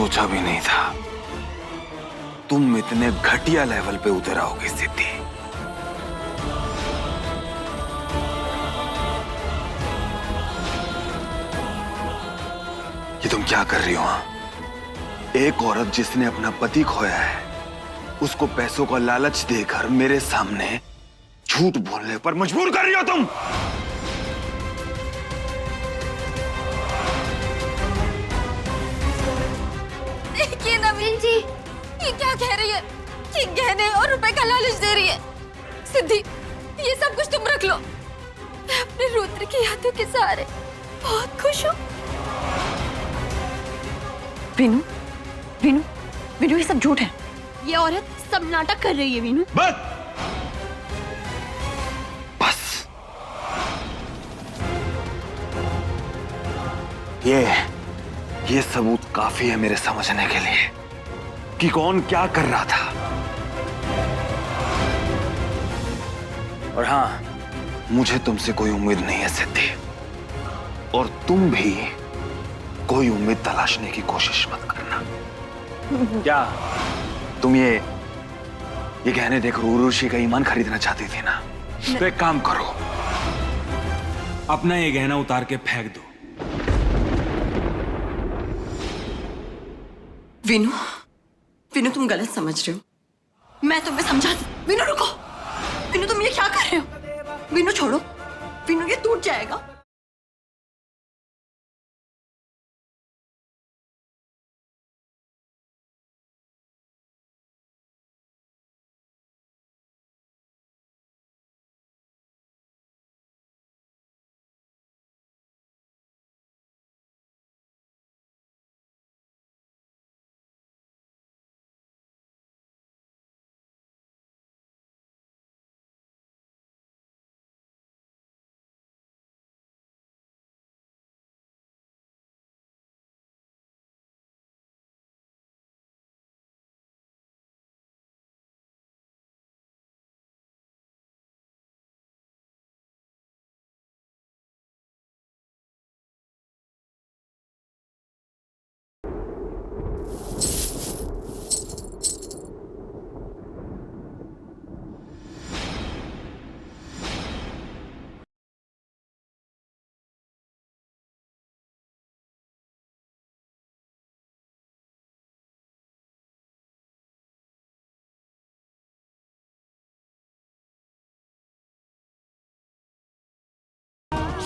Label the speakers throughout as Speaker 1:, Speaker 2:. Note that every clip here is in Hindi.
Speaker 1: सोचा भी नहीं था तुम इतने घटिया लेवल पे उतर आओगे सिद्धि। ये तुम क्या कर रही हो? एक औरत जिसने अपना पति खोया है उसको पैसों का लालच देकर मेरे सामने झूठ बोलने पर मजबूर कर रही हो तुम।
Speaker 2: देखिए नवीन जी, ये क्या कह रही है कि गहने और रुपए का लालच दे रही है। सिद्धि, ये सब कुछ तुम रख लो। मैं अपने रुद्र की यादों के सहारे बहुत खुश हूँ।
Speaker 3: वीनू, वीनू, वीनू, ये सब झूठ है।
Speaker 2: ये औरत सब नाटक कर रही है वीनू।
Speaker 1: बस बस, ये सबूत काफी है मेरे समझने के लिए कि कौन क्या कर रहा था। और हाँ, मुझे तुमसे कोई उम्मीद नहीं है सिद्धि, और तुम भी कोई उम्मीद तलाशने की कोशिश मत करना। क्या तुम ये गहने देखकर उर्वशी का ईमान खरीदना चाहती थी ना? तो एक काम करो,
Speaker 4: अपना ये गहना उतार के फेंक दो।
Speaker 3: वीनू, वीनू, तुम गलत समझ रहे हो। मैं तुम्हें समझाती। वीनू रुको, वीनू तुम ये क्या कर रहे हो? वीनू छोड़ो, वीनू ये टूट जाएगा।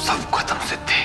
Speaker 1: सब खत्म सिद्धि।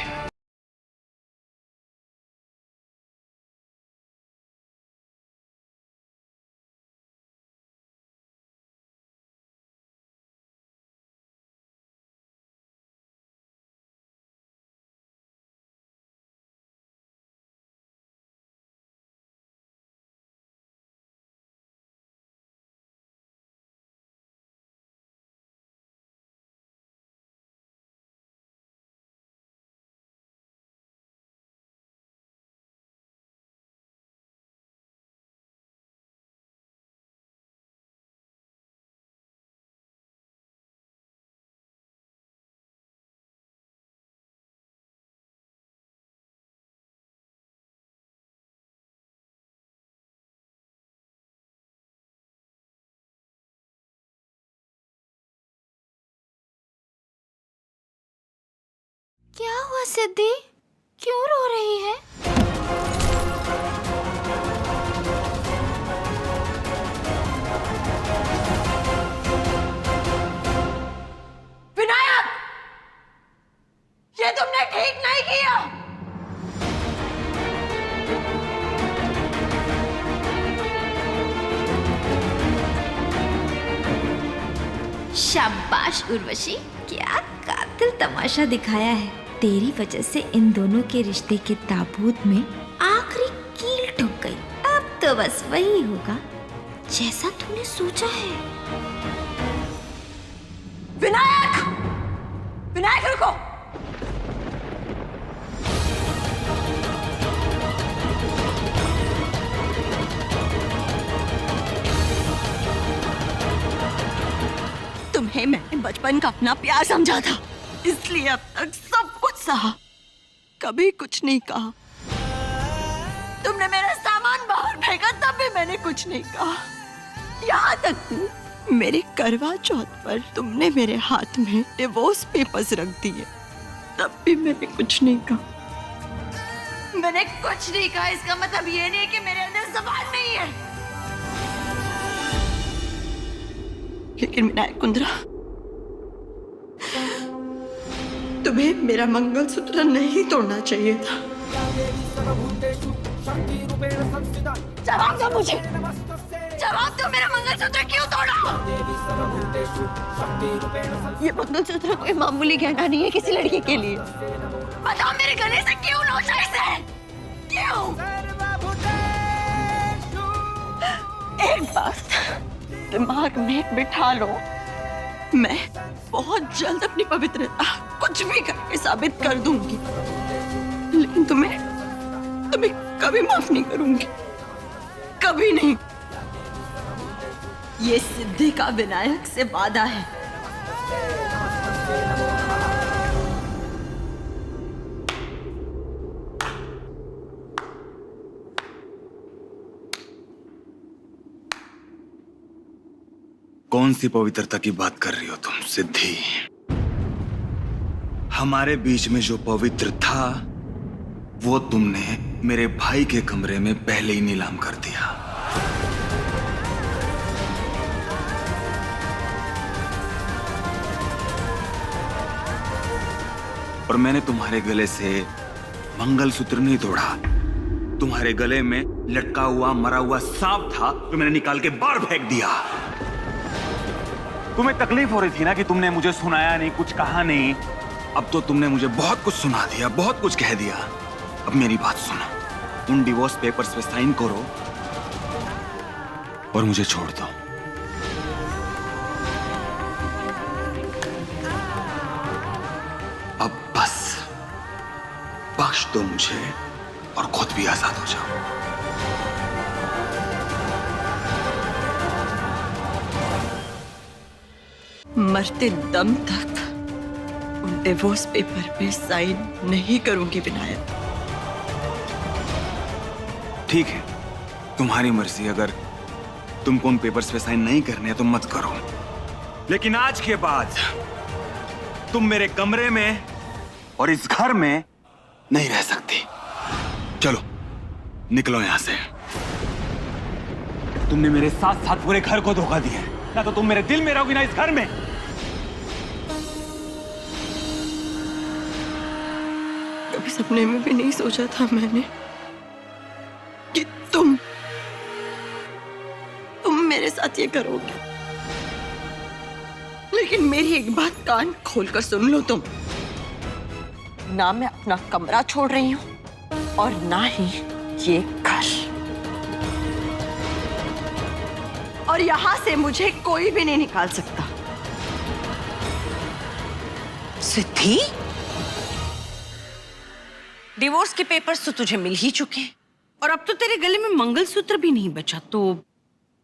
Speaker 2: क्या हुआ सिद्धि? क्यों रो रही है?
Speaker 3: विनायक, ये तुमने ठीक नहीं किया।
Speaker 5: शाबाश उर्वशी, क्या कातिल तमाशा दिखाया है। तेरी वजह से इन दोनों के रिश्ते के ताबूत में आखिरी कील ठुक गई। अब तो बस वही होगा जैसा तूने सोचा है।
Speaker 3: विनायक, विनायक रुको। तुम्हें मैंने बचपन का अपना प्यार समझा था, इसलिए अब तक सब कुछ सहा, कभी कुछ नहीं कहा। तुमने मेरा सामान मैंने कुछ नहीं कहा। यहाँ तक मेरे करवा चौथ पर तुमने मेरे हाथ में डिवोर्स पेपर्स रख दिए, तब भी मैंने कुछ नहीं कहा। मैंने कुछ नहीं कहा, इसका मतलब ये नहीं कि मेरे अंदर ज़बान नहीं है। लेकिन विनायक कुंद्रा, तुम्हें मेरा मंगलसूत्र नहीं तोड़ना चाहिए था। जवाब दो मुझे, जवाब दो, मेरा मंगलसूत्र क्यों तोड़ा? ये मंगलसूत्र कोई मामूली गहना नहीं है किसी लड़की के लिए। बताओ मेरे गले से क्यों नोचा इसे? क्यों? एक बात दिमाग में बिठा लो, मैं बहुत जल्द अपनी पवित्रता कुछ भी करके साबित कर दूंगी, लेकिन तुम्हें कभी माफ नहीं करूंगी, कभी नहीं। ये सिद्धि का विनायक से वादा है।
Speaker 1: कौन सी पवित्रता की बात कर रही हो तुम सिद्धि? हमारे बीच में जो पवित्र था वो तुमने मेरे भाई के कमरे में पहले ही नीलाम कर दिया। और मैंने तुम्हारे गले से मंगलसूत्र नहीं तोड़ा, तुम्हारे गले में लटका हुआ मरा हुआ सांप था जो मैंने निकाल के बाहर फेंक दिया। तुम्हें तकलीफ हो रही थी ना कि तुमने मुझे सुनाया नहीं, कुछ कहा नहीं। अब तो तुमने मुझे बहुत कुछ सुना दिया, बहुत कुछ कह दिया। अब मेरी बात सुनो, उन डिवोर्स पेपर्स पे साइन करो और मुझे छोड़ दो। अब बस बख्श दो मुझे और खुद भी आजाद हो जाओ।
Speaker 3: मरते दम तक उन डिवोर्स पेपर पे साइन नहीं करूंगी विनायक।
Speaker 1: ठीक है, तुम्हारी मर्जी। अगर तुमको उन पेपर्स पे साइन नहीं करने तो मत करो, लेकिन आज के बाद तुम मेरे कमरे में और इस घर में नहीं रह सकती। चलो निकलो यहां से। तुमने मेरे साथ साथ पूरे घर को धोखा दिया है, ना तो तुम मेरे दिल में रहोगी ना इस घर में।
Speaker 3: कभी सपने में भी नहीं सोचा था मैंने कि तुम मेरे साथ ये करोगे। लेकिन मेरी एक बात कान खोलकर सुन लो तुम, ना मैं अपना कमरा छोड़ रही हूं और ना ही ये घर, और यहां से मुझे कोई भी नहीं निकाल सकता।
Speaker 6: सिद्धि, डिवोर्स के पेपर्स तो तुझे मिल ही चुके हैं और अब तो तेरे गले में मंगलसूत्र भी नहीं बचा, तो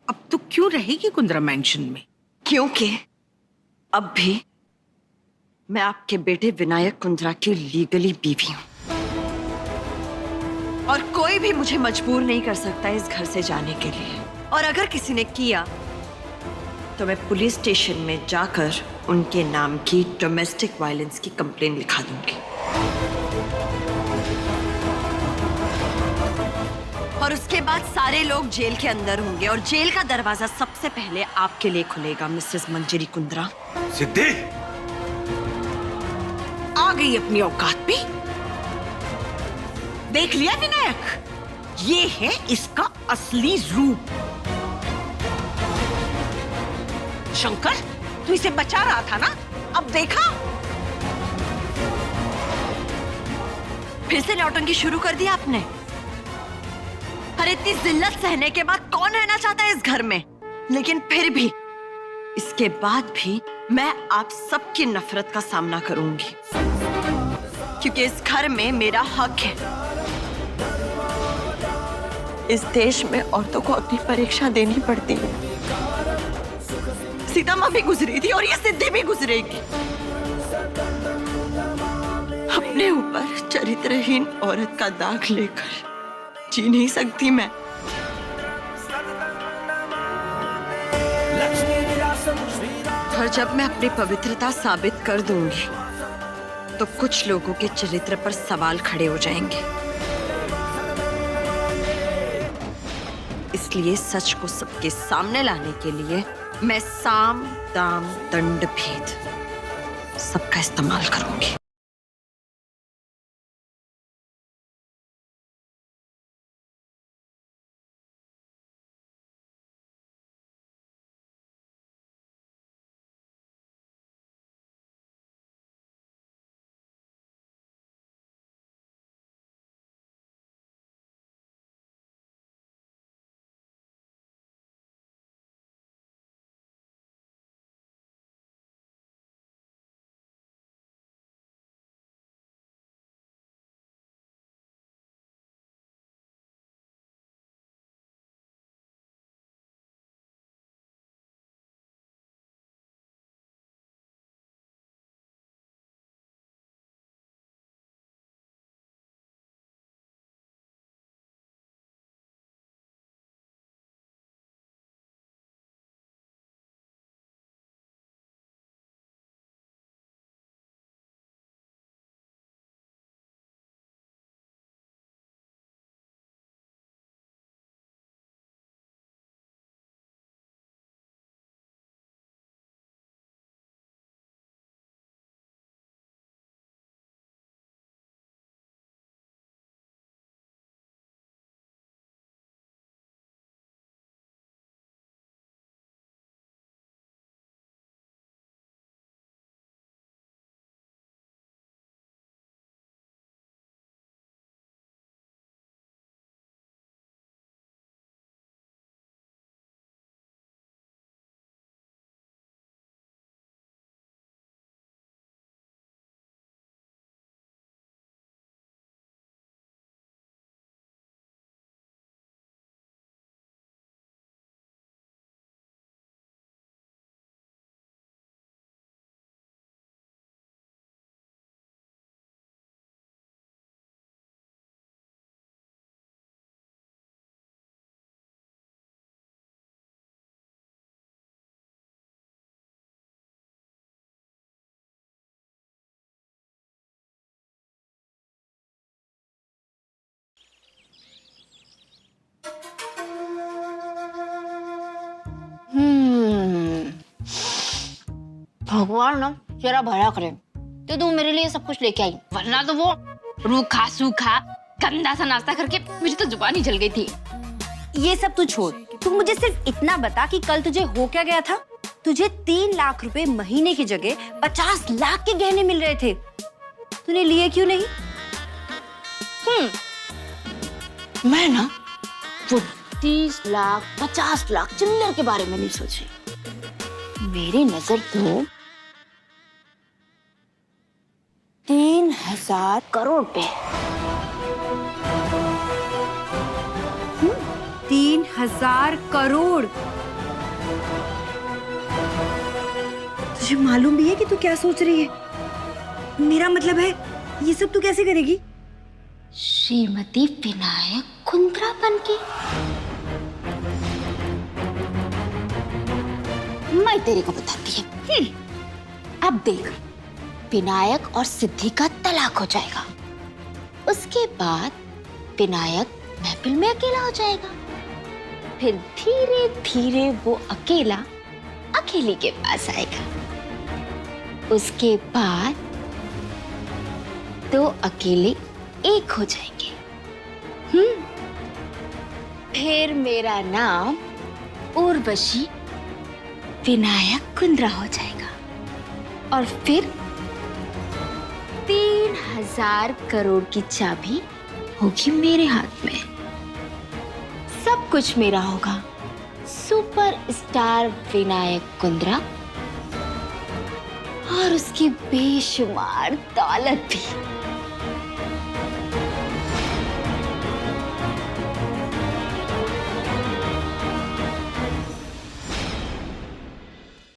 Speaker 6: अब तू क्यों रहेगी कुंद्रा मैंशन में?
Speaker 3: क्योंकि अब भी मैं आपके बेटे विनायक कुंद्रा की लीगली बीवी हूं और कोई भी मुझे मजबूर नहीं कर सकता इस घर से जाने के लिए। और अगर किसी ने किया तो मैं पुलिस स्टेशन में जाकर उनके नाम की डोमेस्टिक वायलेंस की कंप्लेन लिखा दूंगी और उसके बाद सारे लोग जेल के अंदर होंगे और जेल का दरवाजा सबसे पहले आपके लिए खुलेगा मिसेस मंजरी कुंद्रा।
Speaker 1: सिद्धि,
Speaker 6: आ गई अपनी औकात पे। देख लिया विनायक, ये है इसका असली रूप। शंकर, तू इसे बचा रहा था ना, अब देखा?
Speaker 3: फिर से नौटंकी शुरू कर दी आपने। अरे इतनी जिल्लत सहने के बाद कौन रहना चाहता है इस घर में? लेकिन फिर भी इसके बाद भी मैं आप सबकी नफरत का सामना करूंगी क्योंकि इस घर में मेरा हक है। इस देश में औरतों को अपनी परीक्षा देनी पड़ती है। सीता माँ भी गुजरी थी और ये सिद्धि भी गुजरेगी। अपने ऊपर चरित्रहीन औरत का दाग लेकर जी नहीं सकती मैं। और जब मैं अपनी पवित्रता साबित कर दूंगी तो कुछ लोगों के चरित्र पर सवाल खड़े हो जाएंगे। इसलिए सच को सबके सामने लाने के लिए मैं साम दाम दंड भेद सबका इस्तेमाल करूंगी।
Speaker 7: भगवान ना तेरा भला करे तो तू मेरे लिए सब कुछ लेके आई, वरना तो वो रूखा सूखा गंदा सा नाश्ता करके मुझे तो जुबान ही जल गई थी।
Speaker 8: ये सब तू छोड़, तू मुझे सिर्फ इतना बता कि कल तुझे हो क्या गया था। तुझे 3 लाख रुपए महीने की जगह 50 लाख के गहने मिल रहे थे, तूने लिए क्यों नहीं?
Speaker 7: मैं ना वो 30 लाख 50 लाख चिल्लर के बारे में नहीं सोची। मेरी नजर तो 3000 करोड़ पे।
Speaker 8: 3000 करोड़। तुझे मालूम भी है कि तू क्या सोच रही है? मेरा मतलब है ये सब तू कैसे करेगी?
Speaker 7: श्रीमती विनायक कुंद्रा बनके। मैं तेरे को बताती है। अब देख, विनायक और सिद्धि का तलाक हो जाएगा। उसके बाद विनायक महफिल में अकेला हो जाएगा। फिर धीरे धीरे वो अकेला अकेली के पास आएगा। उसके बाद 2 अकेले एक हो जाएंगे। फिर मेरा नाम उर्वशी विनायक कुंद्रा हो जाएगा और फिर 3000 करोड़ की चाबी होगी मेरे हाथ में। सब कुछ मेरा होगा। सुपर स्टार विनायक कुंद्रा और उसकी बेशुमार दौलत भी।